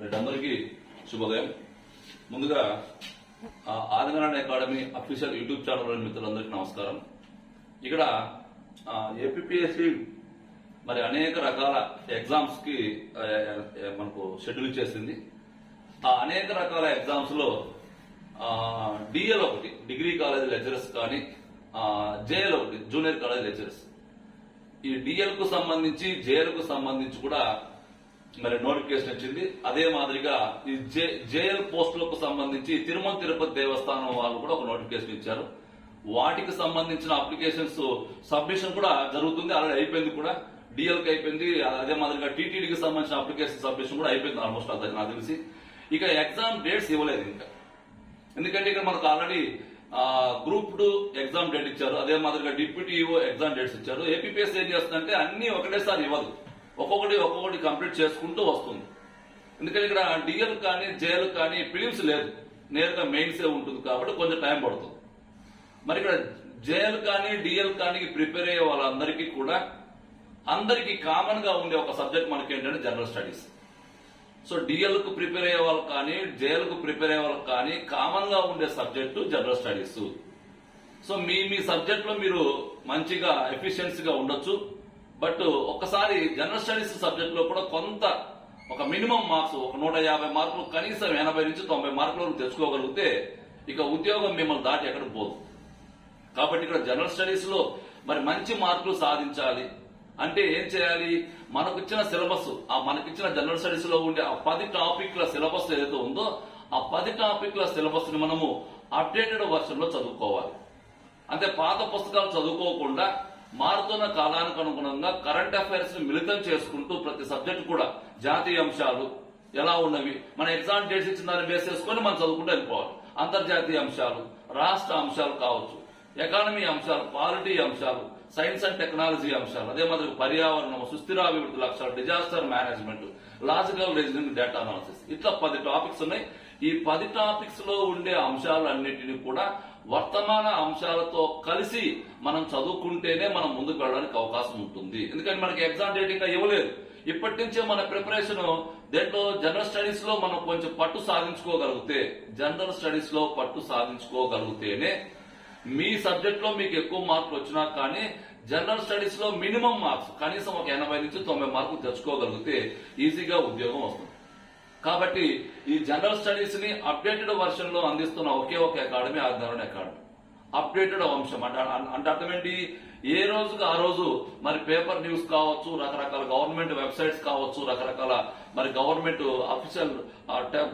అందరికీ శుభోదయం. ముందుగా Adinarayana academy official YouTube channel మిత్రులందరికీ నమస్కారం. ఇక్కడ ఏపీఎస్సి మరి అనేక రకాల ఎగ్జామ్స్ కి మనకు షెడ్యూల్ చేసింది. ఆ అనేక రకాల ఎగ్జామ్స్ లో డిఎల్ ఒకటి డిగ్రీ కాలేజ్ లెక్చరర్స్ కానీ, జేఎల్ ఒకటి జూనియర్ కాలేజ్ లెక్చరర్స్. ఈ డిఎల్ కు సంబంధించి జేఎల్ కు సంబంధించి కూడా మరి నోటిఫికేషన్ వచ్చింది. అదే మాదిరిగా ఈ జేఎల్ పోస్టులకు సంబంధించి తిరుమల తిరుపతి దేవస్థానం వాళ్ళు కూడా ఒక నోటిఫికేషన్ ఇచ్చారు. వాటికి సంబంధించిన అప్లికేషన్స్ సబ్మిషన్ కూడా జరుగుతుంది. ఆల్రెడీ అయిపోయింది కూడా, డిఎల్ కి అయిపోయింది. అదే మాదిరిగా టీటీడీకి సంబంధించిన అప్లికేషన్ సబ్మిషన్ కూడా అయిపోయింది ఆల్మోస్ట్. అది నాకు తెలిసి ఇక ఎగ్జామ్ డేట్స్ ఇవ్వలేదు ఇంకా. ఎందుకంటే ఇక్కడ మనకు ఆల్రెడీ గ్రూప్ 2 ఎగ్జామ్ డేట్ ఇచ్చారు. అదే మాదిరిగా డిప్యూటీ ఈఓ ఎగ్జామ్ డేట్స్ ఇచ్చారు. ఏపీఎస్ ఏం చేస్తుందంటే అన్ని ఒకటేసారి ఇవ్వదు, ఒక్కొక్కటి కంప్లీట్ చేసుకుంటూ వస్తుంది. ఎందుకంటే ఇక్కడ డిఎల్ కానీ జేఎల్ కానీ ఫిలిమ్స్ లేదు, నేరుగా మెయిన్సే ఉంటుంది కాబట్టి కొంచెం టైం పడుతుంది. మరి ఇక్కడ జేఎల్ కానీ డిఎల్ కానీ ప్రిపేర్ అయ్యే వాళ్ళందరికీ కూడా అందరికీ కామన్ గా ఉండే ఒక సబ్జెక్ట్ మనకి ఏంటంటే జనరల్ స్టడీస్. సో డిఎల్ కు ప్రిపేర్ అయ్యే వాళ్ళు కానీ జేఎల్ కు ప్రిపేర్ అయ్యే వాళ్ళకి కానీ కామన్ గా ఉండే సబ్జెక్టు జనరల్ స్టడీస్. సో మీ సబ్జెక్ట్ లో మీరు మంచిగా ఎఫిషియన్సీగా ఉండొచ్చు. బట్ ఒక్కసారి జనరల్ స్టడీస్ సబ్జెక్ట్ లో కూడా కొంత ఒక మినిమం మార్క్స్ ఒక 150 మార్కులు కనీసం 80 నుంచి 90 మార్కుల వరకు తెచ్చుకోగలిగితే ఇక ఉద్యోగం మిమ్మల్ని దాటి ఎక్కడ పోదు. కాబట్టి ఇక్కడ జనరల్ స్టడీస్ లో మరి మంచి మార్కులు సాధించాలి అంటే ఏం చేయాలి? మనకిచ్చిన సిలబస్, మనకిచ్చిన జనరల్ స్టడీస్ లో ఉండే ఆ 10 టాపిక్ల సిలబస్ ఏదైతే ఉందో ఆ 10 టాపిక్ల సిలబస్ ని మనము అప్డేటెడ్ వర్షన్ లో చదువుకోవాలి. అంటే పాత పుస్తకాలు చదువుకోకుండా మారుతున్న కాలానికి అనుగుణంగా కరెంట్ అఫైర్స్ ని మిళితం చేసుకుంటూ ప్రతి సబ్జెక్ట్ కూడా జాతీయ అంశాలు ఎలా ఉన్నవి, మన ఎగ్జామ్ డేట్స్ ఇచ్చిన దాన్ని బేస్ చేసుకుని మనం చదువుకుంటూ వెళ్ళిపోవాలి. అంతర్జాతీయ అంశాలు, రాష్ట్ర అంశాలు కావచ్చు, ఎకానమీ అంశాలు, పాలిటీ అంశాలు, సైన్స్ అండ్ టెక్నాలజీ అంశాలు, అదే మాదిరి పర్యావరణం, సుస్థిరాభివృద్ధి లక్ష్యాలు, disaster management, logical reasoning, data analysis, ఇట్లా 10 టాపిక్స్ ఉన్నాయి. ఈ 10 టాపిక్స్ లో ఉండే అంశాలన్నింటినీ కూడా వర్తమాన అంశాలతో కలిసి మనం చదువుకుంటేనే మనం ముందుకు వెళ్ళడానికి అవకాశం ఉంటుంది. ఎందుకంటే మనకి ఎగ్జామ్ డేట్ ఇంకా ఇవ్వలేదు. ఇప్పటి నుంచే మన ప్రిపరేషన్ దేంట్లో జనరల్ స్టడీస్ లో మనం కొంచెం పట్టు సాధించుకోగలిగితేనే మీ సబ్జెక్ట్ లో మీకు ఎక్కువ మార్కులు వచ్చినా కానీ జనరల్ స్టడీస్ లో మినిమం మార్క్స్ కనీసం ఒక 80 నుంచి 90 మార్కులు తెచ్చుకోగలిగితే ఈజీగా ఉద్యోగం వస్తుంది. కాబట్టి ఈ జనరల్ స్టడీస్ ని అప్డేటెడ్ వర్షన్ లో అందిస్తున్న ఒకే ఒక అకాడమీ ఆదినారాయణ అకాడమీ. అప్డేటెడ్ అంశం అంటే అర్థం ఏంటి? ఏ రోజుకి ఆ రోజు మరి పేపర్ న్యూస్ కావచ్చు, రకరకాల గవర్నమెంట్ వెబ్సైట్స్ కావచ్చు, రకరకాల మరి గవర్నమెంట్ అఫీషియల్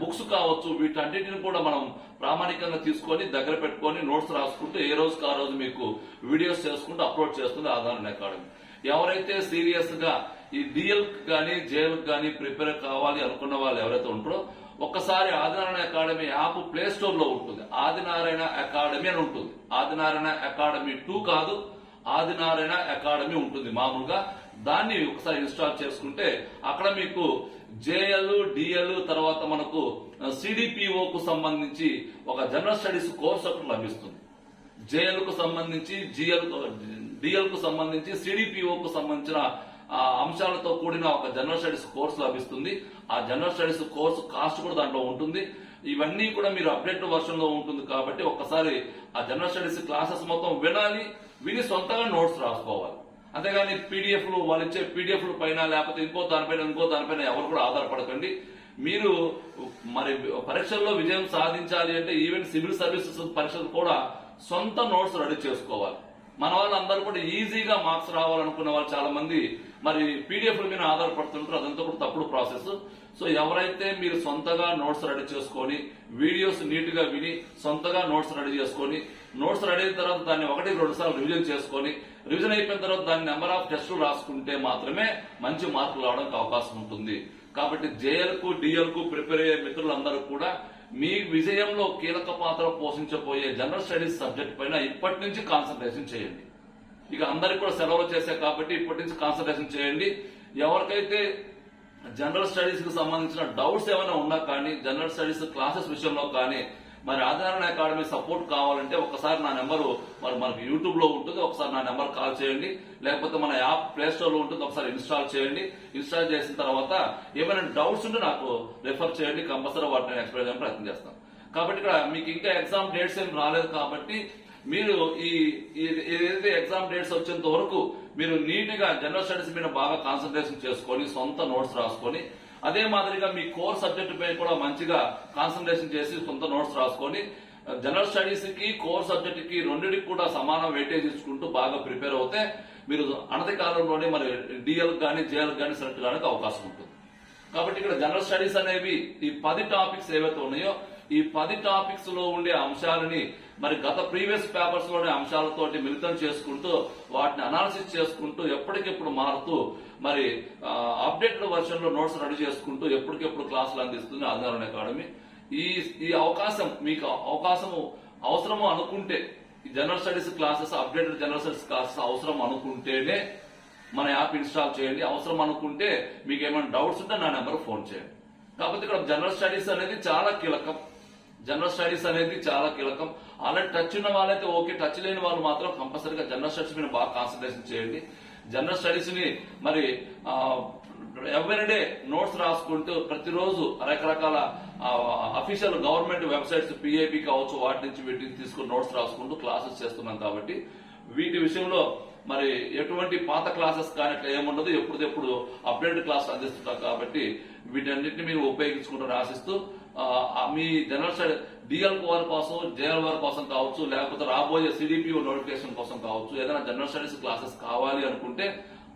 బుక్స్ కావచ్చు, వీటన్నిటిని కూడా మనం ప్రామాణికంగా తీసుకొని దగ్గర పెట్టుకొని నోట్స్ రాసుకుంటూ ఏ రోజుకి ఆ రోజు మీకు వీడియోస్ చేసుకుంటూ అప్లోడ్ చేస్తుంది ఆదినారాయణ అకాడమీ. ఎవరైతే సీరియస్ గా ఈ డిఎల్ గానీ జేఎల్ గానీ ప్రిపేర్ కావాలి అనుకున్న వాళ్ళు ఎవరైతే ఉంటారో ఒక్కసారి Adinarayana academy app play store లో ఉంటుంది. ఆదినారాయణ అకాడమీ అని ఉంటుంది. ఆదినారాయణ అకాడమీ 2 కాదు, ఆదినారాయణ అకాడమీ ఉంటుంది మామూలుగా. దాన్ని ఒకసారి ఇన్స్టాల్ చేసుకుంటే అక్కడ మీకు జేఎల్, డిఎల్, తర్వాత మనకు సిడిపిఓ కు సంబంధించి ఒక జనరల్ స్టడీస్ కోర్స్ ఒకటి లభిస్తుంది. జేఎల్ కు సంబంధించి డిఎల్ కు సంబంధించి సిడిపిఓ కు సంబంధించిన అంశాలతో కూడిన ఒక జనరల్ స్టడీస్ కోర్సు లభిస్తుంది. ఆ జనరల్ స్టడీస్ కోర్సు కాస్ట్ కూడా దాంట్లో ఉంటుంది. ఇవన్నీ కూడా మీరు అప్డేట్ వర్షన్ లో ఉంటుంది. కాబట్టి ఒక్కసారి ఆ జనరల్ స్టడీస్ క్లాసెస్ మొత్తం విని సొంతంగా నోట్స్ రాసుకోవాలి. అంతేగాని పీడిఎఫ్లు వాళ్ళు ఇచ్చే పీడిఎఫ్ల పైన లేకపోతే ఇంకో దానిపైన ఎవరు కూడా ఆధారపడకండి. మీరు మరి పరీక్షల్లో విజయం సాధించాలి అంటే ఈవెన్ సివిల్ సర్వీసెస్ పరీక్షలు కూడా సొంత నోట్స్ రెడీ చేసుకోవాలి. మన వాళ్ళందరూ కూడా ఈజీగా మార్క్స్ రావాలనుకున్న వాళ్ళు చాలా మంది మరి పీడిఎఫ్ల మీద ఆధారపడుతుంటారు. అదంతా కూడా తప్పుడు ప్రాసెస్. సో ఎవరైతే మీరు సొంతగా నోట్స్ రెడీ చేసుకొని వీడియోస్ నీట్ గా విని సొంతగా నోట్స్ రెడీ చేసుకొని నోట్స్ రెడీ అయిన తర్వాత దాన్ని 1-2 సార్లు రివిజన్ చేసుకొని రివిజన్ అయిపోయిన తర్వాత దాన్ని నెంబర్ ఆఫ్ టెస్టులు రాసుకుంటే మాత్రమే మంచి మార్కులు రావడానికి అవకాశం ఉంటుంది. కాబట్టి జేఎల్ కు డిఎల్ కు ప్రిపేర్ అయ్యే మిత్రులందరూ కూడా మీ విజయంలో కీలక పాత్ర పోషించబోయే జనరల్ స్టడీస్ సబ్జెక్ట్ పైన ఇప్పటి నుంచి కాన్సన్ట్రేషన్ చేయండి. ఇక అందరికి కూడా సెలవులు చేశాయి కాబట్టి ఇప్పటి నుంచి కాన్సన్ట్రేషన్ చేయండి. ఎవరికైతే జనరల్ స్టడీస్ కు సంబంధించిన డౌట్స్ ఏమైనా ఉన్నా కానీ, జనరల్ స్టడీస్ క్లాసెస్ విషయంలో కానీ మరి ఆదినారాయణ అకాడమీ సపోర్ట్ కావాలంటే ఒకసారి నా నెంబరు మరి మనకి యూట్యూబ్ లో ఉంటుంది, ఒకసారి నా నెంబర్ కాల్ చేయండి. లేకపోతే మన యాప్ ప్లే స్టోర్ లో ఉంటుంది, ఒకసారి ఇన్స్టాల్ చేయండి. ఇన్స్టాల్ చేసిన తర్వాత ఏమైనా డౌట్స్ ఉంటే నాకు రెఫర్ చేయండి, కంపల్సరీ వాటిని ఎక్స్ప్లెయిన్ చేయడానికి ప్రయత్నం చేస్తాను. కాబట్టి ఇక్కడ మీకు ఇంకా ఎగ్జామ్ డేట్స్ ఏం రాలేదు కాబట్టి మీరు ఏదైతే ఎగ్జామ్ డేట్స్ వచ్చేంత వరకు మీరు నీట్ గా జనరల్ స్టడీస్ మీద బాగా కాన్సన్ట్రేషన్ చేసుకొని సొంత నోట్స్ రాసుకొని, అదే మాదిరిగా మీ కోర్ సబ్జెక్ట్ పై కూడా మంచిగా కాన్సన్ట్రేషన్ చేసి సొంత నోట్స్ రాసుకొని జనరల్ స్టడీస్ కి కోర్ సబ్జెక్ట్ కి రెండింటికి కూడా సమాన వెయిటేజ్ ఇచ్చుకుంటూ బాగా ప్రిపేర్ అవుతే మీరు అనతి కాలంలోనే మరి డిఎల్ కానీ జేఎల్ కానీ సెలెక్ట్ కావడానికి అవకాశం ఉంటుంది. కాబట్టి ఇక్కడ జనరల్ స్టడీస్ అనేవి ఈ 10 టాపిక్స్ ఏవైతే ఉన్నాయో ఈ 10 టాపిక్స్ లో ఉండే అంశాలని మరి గత ప్రీవియస్ పేపర్స్ లోని అంశాలతోటి మిళితం చేసుకుంటూ వాటిని అనాలిసిస్ చేసుకుంటూ ఎప్పటికెప్పుడు మారుతూ మరి అప్డేటెడ్ వర్షన్ లో నోట్స్ రెడీ చేసుకుంటూ ఎప్పటికెప్పుడు క్లాసులు అందిస్తుంది ఆదినారాయణ అకాడమీ. ఈ అవకాశం మీకు అవసరము అనుకుంటే ఈ general studies classes updated general studies classes అవసరం అనుకుంటేనే మన యాప్ ఇన్స్టాల్ చేయండి. అవసరం అనుకుంటే మీకు ఏమైనా డౌట్స్ ఉంటే నా నెంబర్ ఫోన్ చేయండి. కాకపోతే ఇక్కడ జనరల్ స్టడీస్ అనేది చాలా కీలకం. ఆల్రెడీ టచ్ ఉన్న వాళ్ళైతే ఓకే, టచ్ లేని వాళ్ళు మాత్రం కంపల్సరీగా జనరల్ స్టడీస్ మీద బాగా కాన్సన్ట్రేషన్ చేయండి. జనరల్ స్టడీస్ ని మరి ఎవ్రీడే నోట్స్ రాసుకుంటూ ప్రతిరోజు రకరకాల అఫీషియల్ గవర్నమెంట్ వెబ్సైట్స్ పిఐబి కావచ్చు వాటి నుంచి వీటిని తీసుకుని నోట్స్ రాసుకుంటూ క్లాసెస్ చేస్తున్నాం. కాబట్టి వీటి విషయంలో మరి ఎటువంటి పాత క్లాసెస్ కానీ అట్లా ఏముండదు, ఎప్పుడెప్పుడు అప్డేటెడ్ క్లాస్ అందిస్తుంటాం. కాబట్టి వీటన్నిటిని మీరు ఉపయోగించుకుంటారని ఆశిస్తూ మీ జనరల్ స్టడీ డిఎల్ వారి కోసం జేఎల్ వారి కోసం కావచ్చు, లేకపోతే రాబోయే సిడిపిఓ నోటిఫికేషన్ కోసం కావచ్చు, ఏదైనా జనరల్ స్టడీస్ క్లాసెస్ కావాలి అనుకుంటే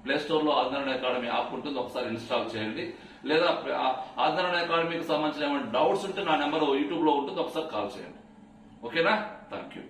ప్లే స్టోర్ లో ఆదినారాయణ అకాడమీ యాప్ ఉంటుంది, ఒకసారి ఇన్స్టాల్ చేయండి. లేదా ఆదినారాయణ అకాడమీకి సంబంధించిన ఏమైనా డౌట్స్ ఉంటే నా నెంబర్ యూట్యూబ్ లో ఉంటుంది, ఒకసారి కాల్ చేయండి. ఓకేనా? Thank you.